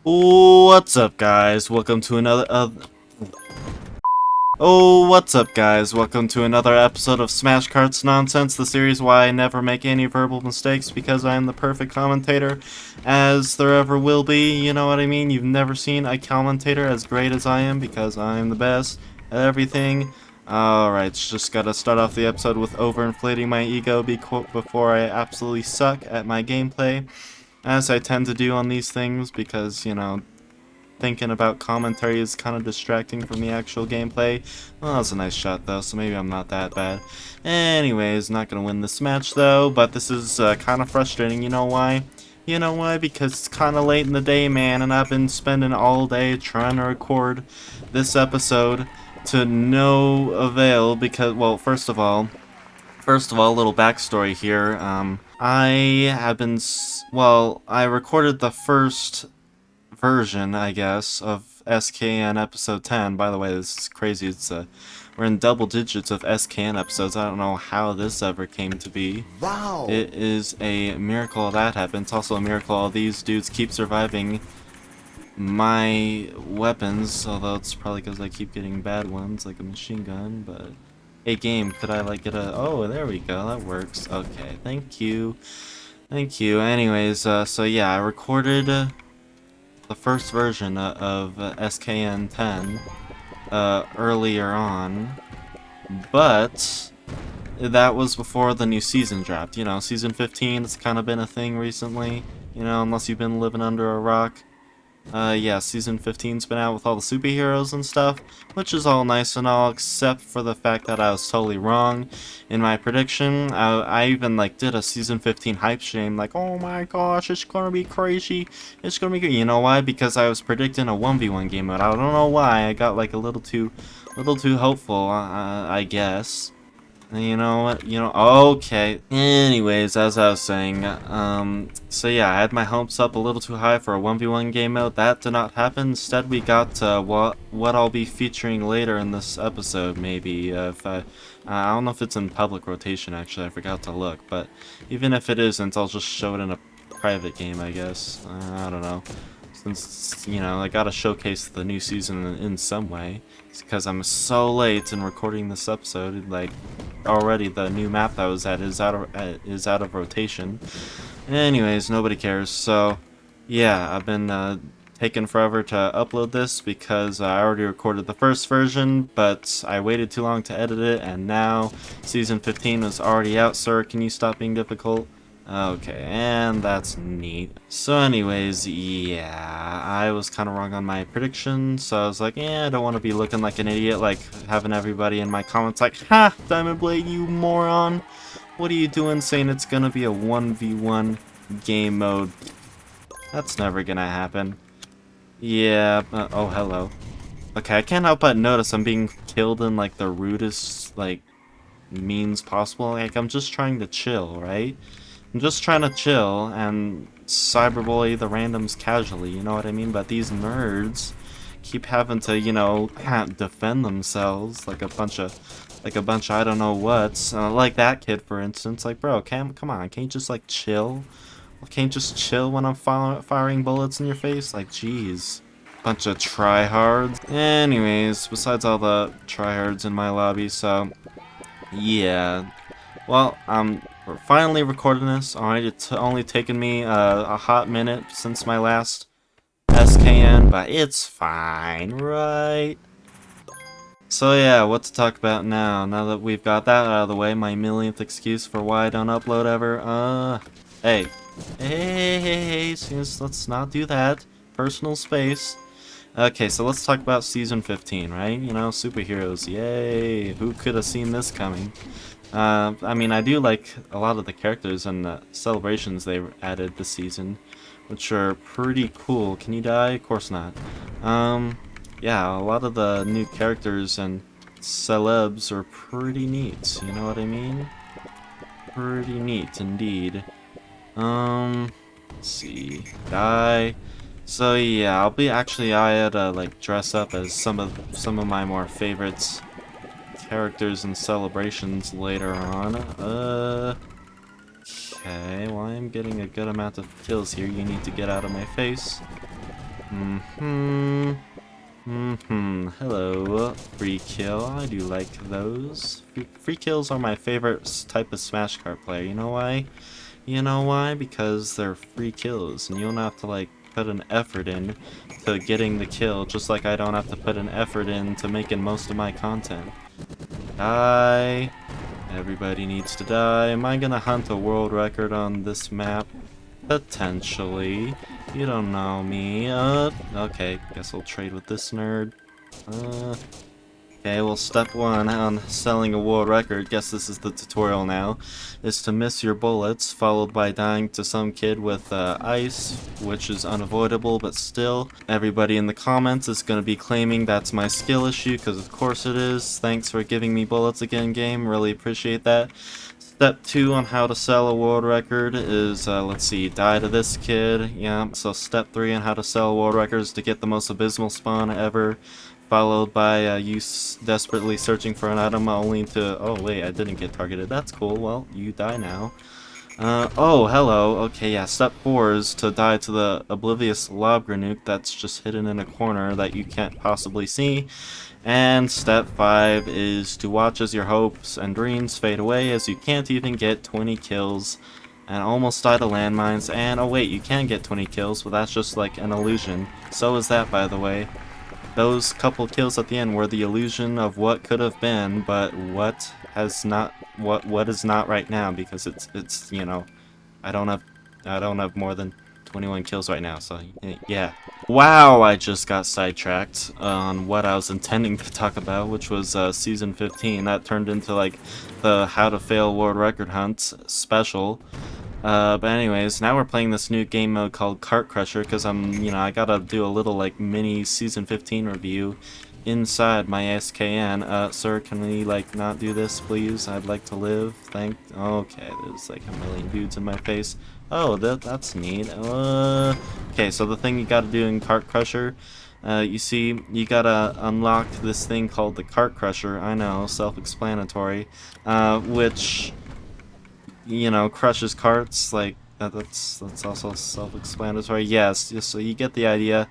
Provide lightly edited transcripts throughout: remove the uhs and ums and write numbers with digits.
What's up, guys? Welcome to another episode of Smash Karts Nonsense, the series why I never make any verbal mistakes because I am the perfect commentator as there ever will be. You know what I mean? You've never seen a commentator as great as I am because I'm the best at everything. Alright, just gotta start off the episode with overinflating my ego before I absolutely suck at my gameplay, as I tend to do on these things because, you know, thinking about commentary is kind of distracting from the actual gameplay. Well, that's a nice shot though, so maybe I'm not that bad. Anyways, not gonna win this match though, but this is kind of frustrating. You know why? You know why? Because it's kind of late in the day, man, and I've been spending all day trying to record this episode to no avail because, well, first of all, a little backstory here. I recorded the first version, I guess, of SKN episode 10. By the way, this is crazy. We're in double digits of SKN episodes. I don't know how this ever came to be. Wow! It is a miracle that happened. It's also a miracle all these dudes keep surviving my weapons, although it's probably because I keep getting bad ones, like a machine gun, but... Hey, game, could I, like, get a... Oh, there we go, that works. Okay, thank you. Thank you. Anyways, so yeah, I recorded the first version of SKN 10 earlier on, but that was before the new season dropped. You know, season 15, it's kind of been a thing recently, you know, unless you've been living under a rock. Yeah, season 15's been out with all the superheroes and stuff, which is all nice and all, except for the fact that I was totally wrong in my prediction. I even, like, did a season 15 hype stream, like, oh my gosh, it's gonna be crazy, it's gonna be good. You know why? Because I was predicting a 1v1 game mode. I don't know why, I got, like, a little too hopeful, I guess. You know what? You know, okay. Anyways, as I was saying, so yeah, I had my hopes up a little too high for a 1v1 game mode. That did not happen. Instead, we got what I'll be featuring later in this episode, maybe. If I don't know if it's in public rotation, actually. I forgot to look. But even if it isn't, I'll just show it in a private game, I guess. I don't know. Since, you know, I gotta showcase the new season in some way. It's because I'm so late in recording this episode, like, already the new map that I was at is out of rotation. Anyways, nobody cares, so, yeah, I've been, taking forever to upload this because I already recorded the first version, but I waited too long to edit it, and now Season 15 is already out, sir. Can you stop being difficult? Okay, and that's neat. So anyways, yeah, I was kind of wrong on my prediction, so I was like, yeah, I don't want to be looking like an idiot, like having everybody in my comments like, ha, DiamondBlade, you moron. What are you doing saying it's gonna be a 1v1 game mode? That's never gonna happen. Yeah, oh, hello. Okay, I can't help but notice I'm being killed in, like, the rudest, like, means possible. Like, I'm just trying to chill, right? I'm just trying to chill and cyberbully the randoms casually, you know what I mean? But these nerds keep having to, you know, defend themselves like a bunch of I don't know what's. Like that kid, for instance. Like, bro, come on, can't you just, like, chill? Can't you just chill when I'm firing bullets in your face? Like, jeez. Bunch of tryhards. Anyways, besides all the tryhards in my lobby, so yeah. Well, we're finally recording this. Alright, it's only taken me a hot minute since my last SKN, but it's fine, right? So yeah, what to talk about now? Now that we've got that out of the way, my millionth excuse for why I don't upload ever. Hey, let's not do that. Personal space. Okay, so let's talk about Season 15, right? You know, superheroes, yay! Who could have seen this coming? I mean, I do like a lot of the characters and the celebrations they added this season, which are pretty cool. Can you die? Of course not. Yeah, a lot of the new characters and celebs are pretty neat, you know what I mean? Pretty neat, indeed. Let's see. Die. So yeah, I had to, like, dress up as some of my more favorites characters and celebrations later on. Okay, well, I'm getting a good amount of kills here. You need to get out of my face. Hello, free kill. I do like those. Free kills are my favorite type of Smash Kart player. You know why? You know why? Because they're free kills, and you don't have to like put an effort in to getting the kill, just like I don't have to put an effort in to making most of my content. Die. Everybody needs to die. Am I gonna hunt a world record on this map? Potentially. You don't know me. Okay. Guess I'll trade with this nerd. Okay, well, step one on selling a world record, guess this is the tutorial now, is to miss your bullets, followed by dying to some kid with ice, which is unavoidable, but still. Everybody in the comments is going to be claiming that's my skill issue, because of course it is. Thanks for giving me bullets again, game. Really appreciate that. Step 2 on how to sell a world record is, let's see, die to this kid. Yeah, so step 3 on how to sell world records to get the most abysmal spawn ever. Followed by you desperately searching for an item only to... Oh, wait, I didn't get targeted. That's cool. Well, you die now. Oh, hello. Okay, yeah, step 4 is to die to the oblivious lob grenade that's just hidden in a corner that you can't possibly see. And step 5 is to watch as your hopes and dreams fade away as you can't even get 20 kills and almost die to landmines. And, oh wait, you can get 20 kills, but that's just like an illusion. So is that, by the way. Those couple kills at the end were the illusion of what could have been, but what has not, what is not right now, because it's you know, I don't have more than 21 kills right now, so yeah. Wow, I just got sidetracked on what I was intending to talk about, which was season 15. That turned into like the How to Fail World Record Hunt special. But anyways, now we're playing this new game mode called Kart Krusher, because I gotta do a little, like, mini Season 15 review inside my SKN. Sir, can we, like, not do this, please? I'd like to live. Okay, there's, like, a million dudes in my face. Oh, that's neat. Okay, so the thing you gotta do in Kart Krusher, you see, you gotta unlock this thing called the Kart Krusher. I know, self-explanatory, which... crushes carts, like, that's also self-explanatory. Yes, so you get the idea,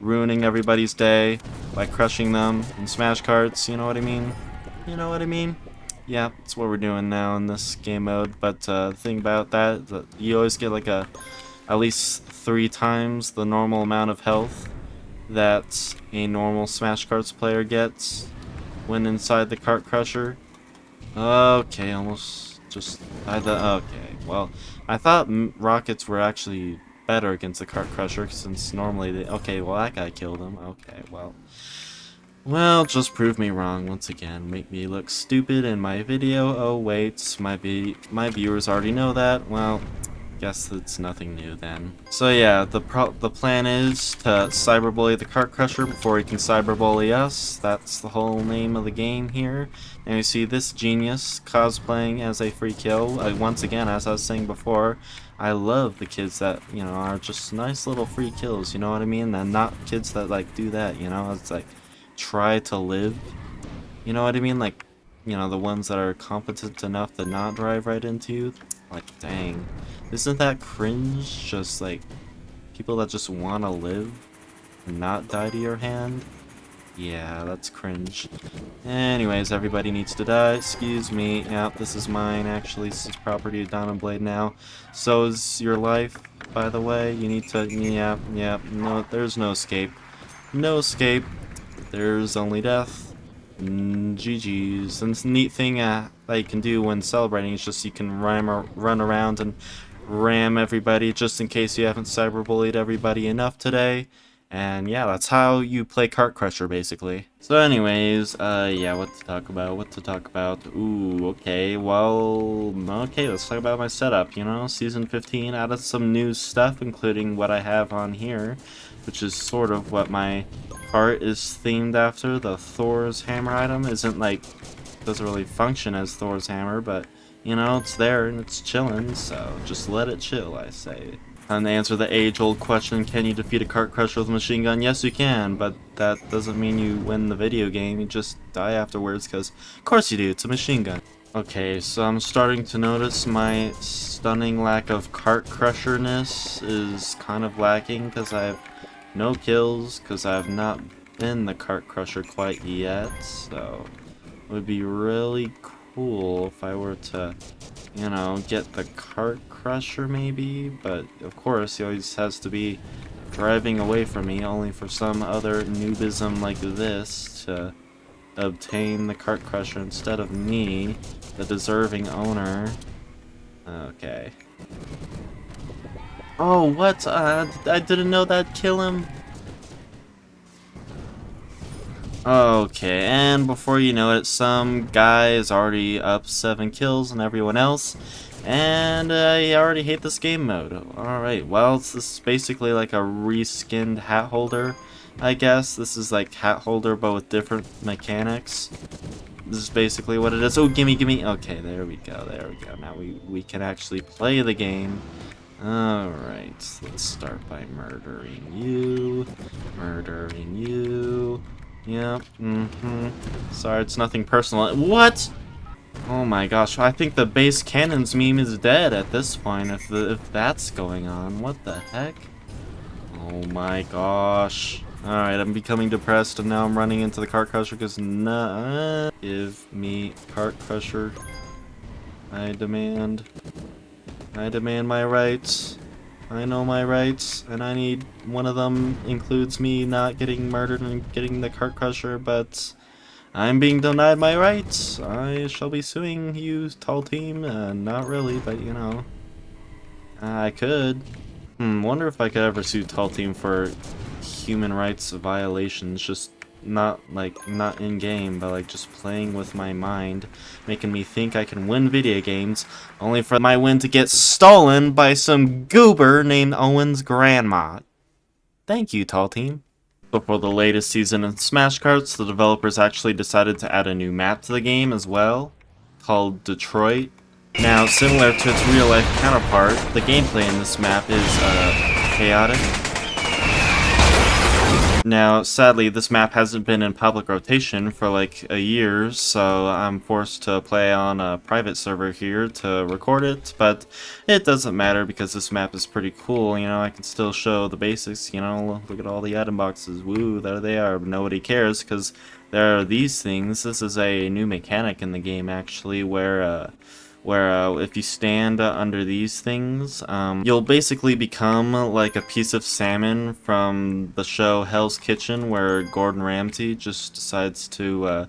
ruining everybody's day by crushing them in smash carts, you know what I mean? You know what I mean? Yeah, that's what we're doing now in this game mode, but the thing about that, you always get like at least 3 times the normal amount of health that a normal Smash Karts player gets when inside the Kart Krusher. Okay, almost just died. Okay, well, I thought rockets were actually better against the Kart Krusher, since normally they... Okay, well, that guy killed him. Okay, well, just prove me wrong once again. Make me look stupid in my video. Oh, wait, my viewers already know that. Well, guess it's nothing new then. So yeah, the plan is to cyberbully the Kart Krusher before he can cyberbully us. That's the whole name of the game here. And you see this genius cosplaying as a free kill. Once again, as I was saying before, I love the kids that, are just nice little free kills, you know what I mean? And not kids that, like, do that, It's like, try to live, you know what I mean? Like, the ones that are competent enough to not drive right into you. Like, dang. Isn't that cringe? Just, like, people that just want to live and not die to your hand? Yeah, that's cringe. Anyways, everybody needs to die. Excuse me. Yeah, this is mine, actually. This is property of DiamondBlade now. So is your life, by the way. You need to... Yeah, no, there's no escape. No escape. There's only death. GG's. And the neat thing that you can do when celebrating is just you can run around and ram everybody just in case you haven't cyberbullied everybody enough today. And yeah, that's how you play Kart Krusher, basically. So anyways, yeah, what to talk about? Ooh, okay, well, okay, let's talk about my setup, Season 15 added some new stuff, including what I have on here, which is sort of what my cart is themed after. The Thor's hammer item doesn't really function as Thor's hammer, but, it's there and it's chilling, so just let it chill, I say. And to answer the age-old question, can you defeat a Kart Krusher with a machine gun? Yes, you can, but that doesn't mean you win the video game. You just die afterwards, because of course you do, it's a machine gun. Okay, so I'm starting to notice my stunning lack of Kart Krusher-ness is kind of lacking, because I've No kills, because I've not been the Kart Krusher quite yet, so it would be really cool if I were to, you know, get the Kart Krusher maybe, but of course he always has to be driving away from me, only for some other noobism like this to obtain the Kart Krusher instead of me, the deserving owner. Okay. Oh, what? I didn't know that'd kill him. Okay, and before you know it, some guy is already up 7 kills and everyone else, and I already hate this game mode. Alright, well, this is basically like a reskinned hat holder, I guess. This is like hat holder, but with different mechanics. This is basically what it is. Oh, gimme, gimme. Okay, there we go, there we go. Now we can actually play the game. Alright, let's start by murdering you. Murdering you. Yep, Sorry, it's nothing personal. What? Oh my gosh, I think the base cannons meme is dead at this point, if that's going on. What the heck? Oh my gosh. Alright, I'm becoming depressed and now I'm running into the Kart Krusher because give me Kart Krusher. I demand my rights. I know my rights, and I need one of them includes me not getting murdered and getting the Kart Krusher, but I'm being denied my rights. I shall be suing you, Tall Team. Not really, but you know, I could. Wonder if I could ever sue Tall Team for human rights violations, just not in game, but like just playing with my mind, making me think I can win video games, only for my win to get stolen by some goober named Owen's grandma. Thank you, Tall Team. Before the latest season in Smash Karts, the developers actually decided to add a new map to the game as well, called Detroit. Now, similar to its real-life counterpart, the gameplay in this map is chaotic. Now, sadly, this map hasn't been in public rotation for like a year, so I'm forced to play on a private server here to record it, but it doesn't matter because this map is pretty cool. You know, I can still show the basics, you know, look at all the item boxes, woo, there they are, but nobody cares because there are these things. This is a new mechanic in the game, actually, where if you stand under these things, you'll basically become like a piece of salmon from the show Hell's Kitchen, where Gordon Ramsay just decides to,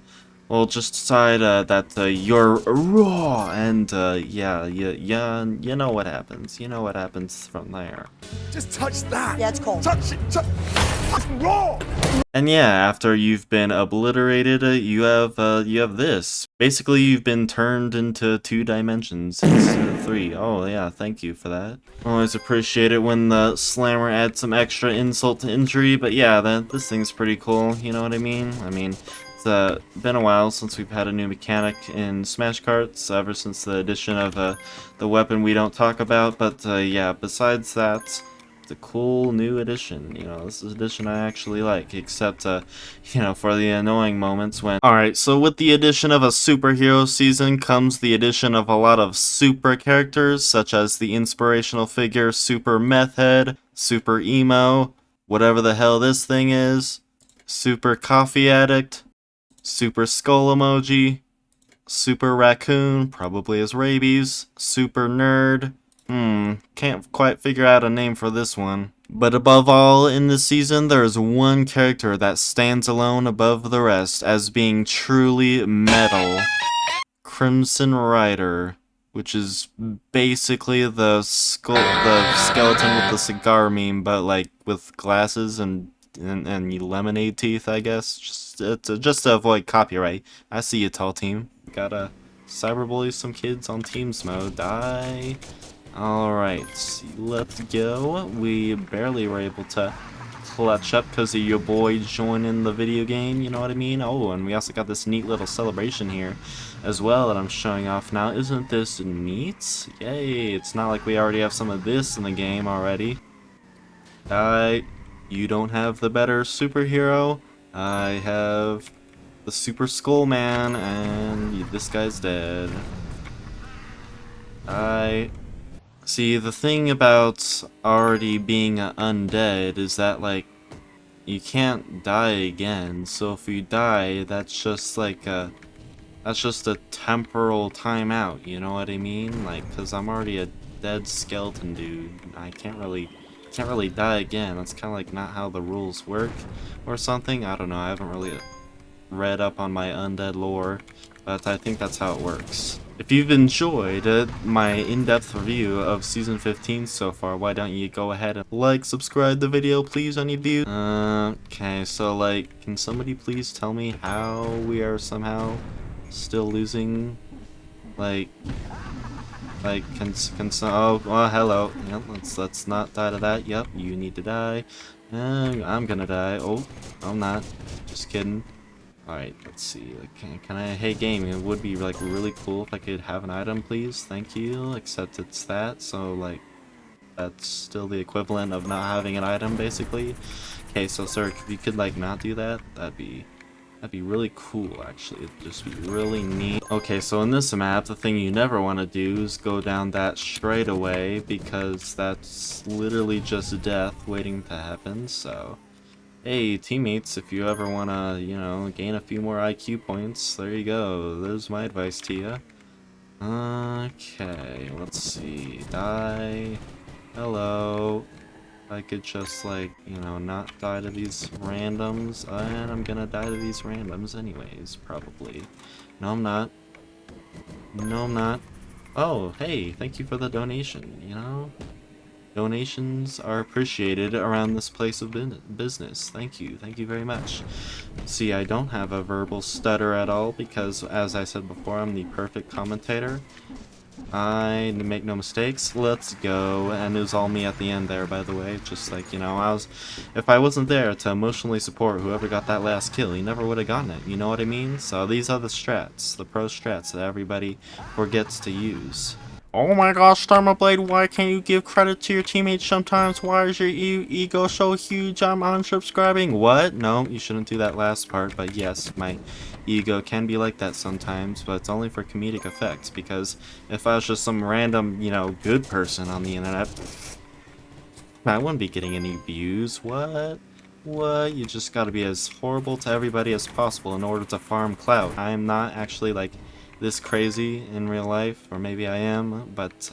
that you're raw, and yeah, you know what happens. You know what happens from there. Just touch that. Yeah, it's cold. Touch it. It's raw. And yeah, after you've been obliterated, you have this. Basically, you've been turned into 2 dimensions instead of 3. Oh yeah, thank you for that. Always appreciate it when the slammer adds some extra insult to injury, but yeah, this thing's pretty cool, you know what I mean? I mean, it's been a while since we've had a new mechanic in Smash Karts, ever since the addition of the weapon we don't talk about, but yeah, besides that, a cool new addition. You know, this is an addition I actually like, except you know, for the annoying moments when... Alright, so with the addition of a superhero season comes the addition of a lot of super characters, such as the inspirational figure Super Meth Head, Super Emo, whatever the hell this thing is, Super Coffee Addict, Super Skull Emoji, Super Raccoon, probably as rabies, Super Nerd. Can't quite figure out a name for this one. But above all, in this season, there is one character that stands alone above the rest as being truly metal. Crimson Rider, which is basically the skeleton with the cigar meme, but like with glasses and lemonade teeth, I guess. Just to avoid copyright. I see you, Tall Team. Gotta cyberbully some kids on Teams mode. Die. Alright, let's go. We barely were able to clutch up because of your boy joining the video game, you know what I mean? Oh, and we also got this neat little celebration here as well that I'm showing off now. Isn't this neat? Yay, it's not like we already have some of this in the game already. You don't have the better superhero. I have the Super Skull Man, and this guy's dead. See, the thing about already being undead is that, like, you can't die again. So if you die, that's just like a temporal timeout, you know what I mean? Like, cause I'm already a dead skeleton dude. I can't really die again. That's kind of like not how the rules work or something. I don't know. I haven't really read up on my undead lore, but I think that's how it works. If you've enjoyed my in-depth review of Season 15 so far, why don't you go ahead and like, subscribe the video, please, on YouTube? Okay, so like, can somebody please tell me how we are somehow still losing? Like, oh, well, hello. Yep, let's not die to that. Yep, you need to die. I'm gonna die. Oh, I'm not. Just kidding. Alright, let's see. Like, can I... Hey, game, it would be, like, really cool if I could have an item, please. Thank you. Except it's that, so, like, that's still the equivalent of not having an item, basically. Okay, so, sir, if you could, like, not do that, that'd be really cool, actually. It'd just be really neat. Okay, so in this map, the thing you never want to do is go down that straight away, because that's literally just death waiting to happen, so... Hey, teammates, if you ever want to, you know, gain a few more IQ points, there you go. There's my advice to you. Okay, let's see. Die. Hello. I could just, like, you know, not die to these randoms, and I'm gonna die to these randoms anyways, probably. No, I'm not. No, I'm not. Oh, hey, thank you for the donation, you know? Donations are appreciated around this place of business. Thank you very much. See, I don't have a verbal stutter at all because, as I said before, I'm the perfect commentator. I make no mistakes. Let's go. And it was all me at the end there, by the way. Just like, you know, if I wasn't there to emotionally support whoever got that last kill, he never would have gotten it. You know what I mean? So these are the strats, the pro strats that everybody forgets to use. Oh my gosh, DiamondBlade, why can't you give credit to your teammates sometimes? Why is your ego so huge? I'm unsubscribing. What? No, you shouldn't do that last part, but yes, my ego can be like that sometimes, but it's only for comedic effect, because if I was just some random, you know, good person on the internet, I wouldn't be getting any views. What? What? You just gotta be as horrible to everybody as possible in order to farm clout. I'm not actually, like, this crazy in real life, or maybe I am, but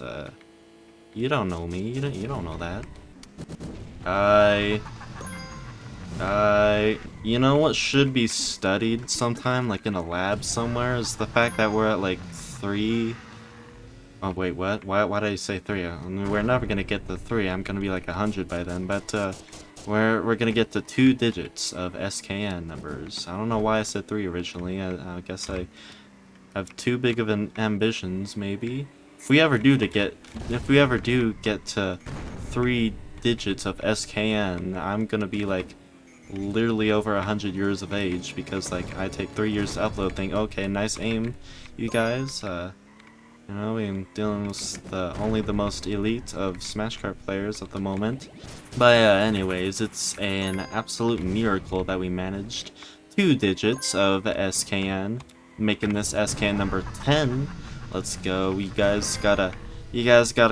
you don't know me. You don't know that. You know what should be studied sometime, like in a lab somewhere, is the fact that we're at like 3. Oh wait, what? Why did I say 3? I mean, we're never gonna get to 3. I'm gonna be like 100 by then, but we're gonna get to 2 digits of SKN numbers. I don't know why I said 3 originally. I guess I have too big of an ambitions, maybe. If we ever do get to 3 digits of SKN, I'm gonna be like literally over 100 years of age, because like I take 3 years to upload thing. Okay, nice aim, you guys. You know, I'm dealing with only the most elite of Smash Kart players at the moment. But anyways, it's an absolute miracle that we managed 2 digits of SKN, making this SKN number 10. Let's go. You guys gotta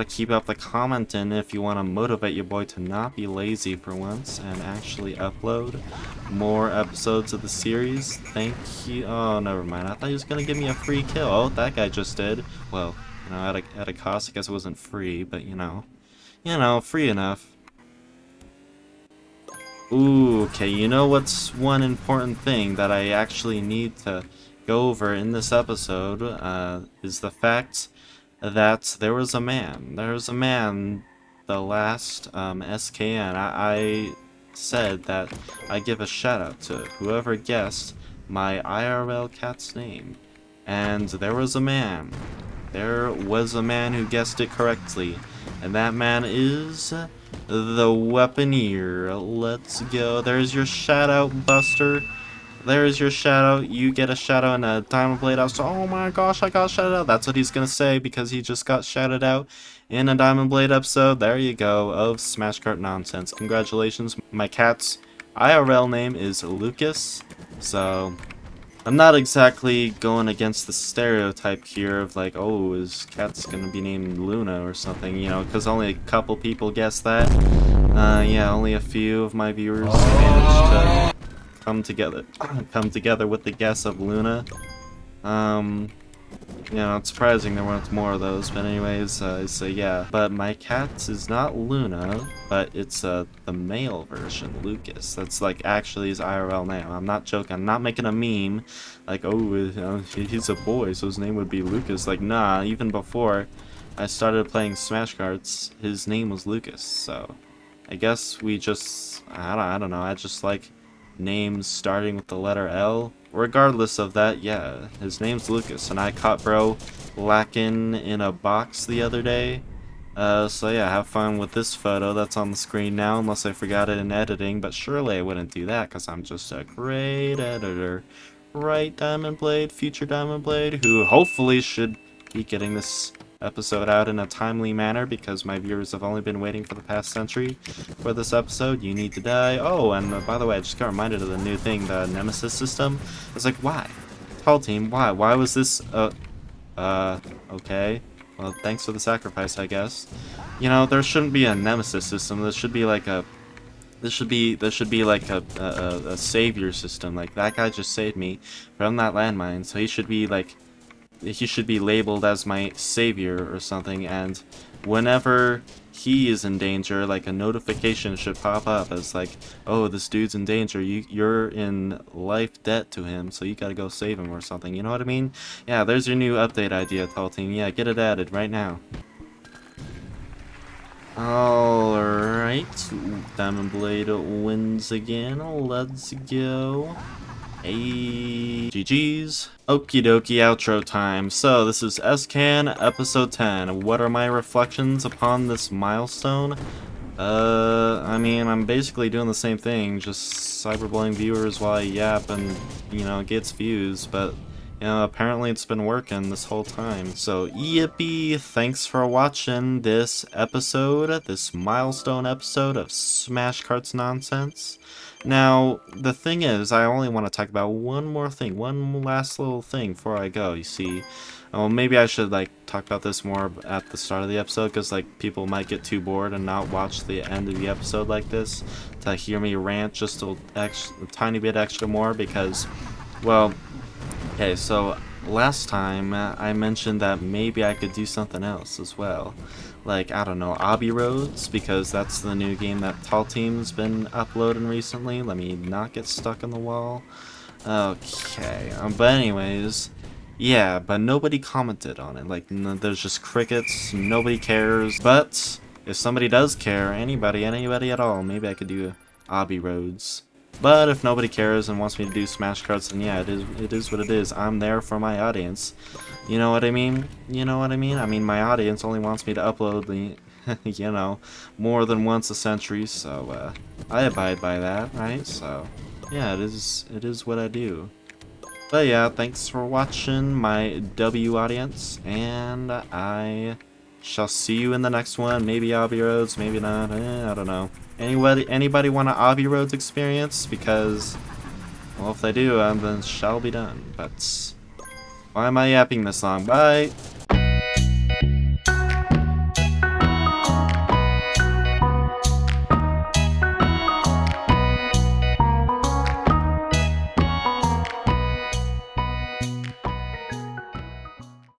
keep up the commenting if you want to motivate your boy to not be lazy for once and actually upload more episodes of the series. Thank you. Oh, never mind. I thought he was gonna give me a free kill. Oh, that guy just did. Well, you know, at a cost. I guess it wasn't free, but you know, free enough. Ooh, okay. You know what's one important thing that I actually need to go over in this episode is the fact that there was a man, the last SKN. I said that I give a shout out to whoever guessed my IRL cat's name, and there was a man who guessed it correctly, and that man is the Weaponeer. Let's go. There's your shout out, Buster. There's your shout out. You get a shout out in a DiamondBlade episode. Oh my gosh, I got shouted out. That's what he's gonna say because he just got shouted out in a DiamondBlade episode. There you go, of Smash Kart nonsense. Congratulations. My cat's IRL name is Lucas, so I'm not exactly going against the stereotype here of like, oh, his cat's gonna be named Luna or something, you know, because only a couple people guessed that. Yeah, only a few of my viewers managed to come together with the guess of Luna. You know, it's surprising there weren't more of those, but anyways, so yeah. But my cat is not Luna, but it's the male version, Lucas. That's like actually his IRL name. I'm not joking. I'm not making a meme like, oh, he's a boy, so his name would be Lucas. Like, nah, even before I started playing Smash Karts, his name was Lucas. So I guess we just, I don't know, I just like names starting with the letter L. Regardless of that, yeah, his name's Lucas, and I caught bro lacking in a box the other day. So yeah, have fun with this photo that's on the screen now, unless I forgot it in editing, but surely I wouldn't do that, because I'm just a great editor. Right, DiamondBlade, future DiamondBlade, who hopefully should be getting this episode out in a timely manner, because my viewers have only been waiting for the past century for this episode. You need to die. Oh, and by the way, I just got reminded of the new thing, the Nemesis system. It's like, why? Tall team, why? Why was this, okay. Well, thanks for the sacrifice, I guess. You know, there shouldn't be a Nemesis system. There should be like a This should be like a savior system. Like, that guy just saved me from that landmine, so he should be like, he should be labeled as my savior or something, and whenever he is in danger, like, a notification should pop up as like, oh, this dude's in danger, you're in life debt to him, so you gotta go save him or something, you know what I mean? Yeah, there's your new update idea, Tall Team. Yeah, get it added right now. Alright, DiamondBlade wins again, let's go. Hey, GG's. Okie dokie, outro time. So, this is SCAN episode 10. What are my reflections upon this milestone? I mean, I'm basically doing the same thing, just cyberbullying viewers while I yap and, you know, gets views, but, you know, apparently it's been working this whole time. So, yippee, thanks for watching this episode, this milestone episode of Smash Karts nonsense. Now, the thing is, I only want to talk about one more thing, one last little thing before I go, you see. Well, maybe I should, like, talk about this more at the start of the episode, because, like, people might get too bored and not watch the end of the episode like this to hear me rant just a tiny bit extra more, because, well, okay, so last time I mentioned that maybe I could do something else as well. Like, I don't know, Obby Roads, because that's the new game that Tall Team's been uploading recently. Let me not get stuck on the wall. Okay, but anyways, yeah, but nobody commented on it. Like, there's just crickets, nobody cares. But if somebody does care, anybody at all, maybe I could do Obby Roads. But if nobody cares and wants me to do Smash Karts, then yeah, it is what it is. I'm there for my audience. You know what I mean? You know what I mean? I mean, my audience only wants me to upload the, you know, more than once a century, so, I abide by that, right? So, yeah, it is what I do. But yeah, thanks for watching, my W audience, and I shall see you in the next one. Maybe Obby Roads, maybe not, I don't know. Anybody want an Obby Roads experience? Because, well, if they do, then it shall be done. But why am I yapping this long? Bye!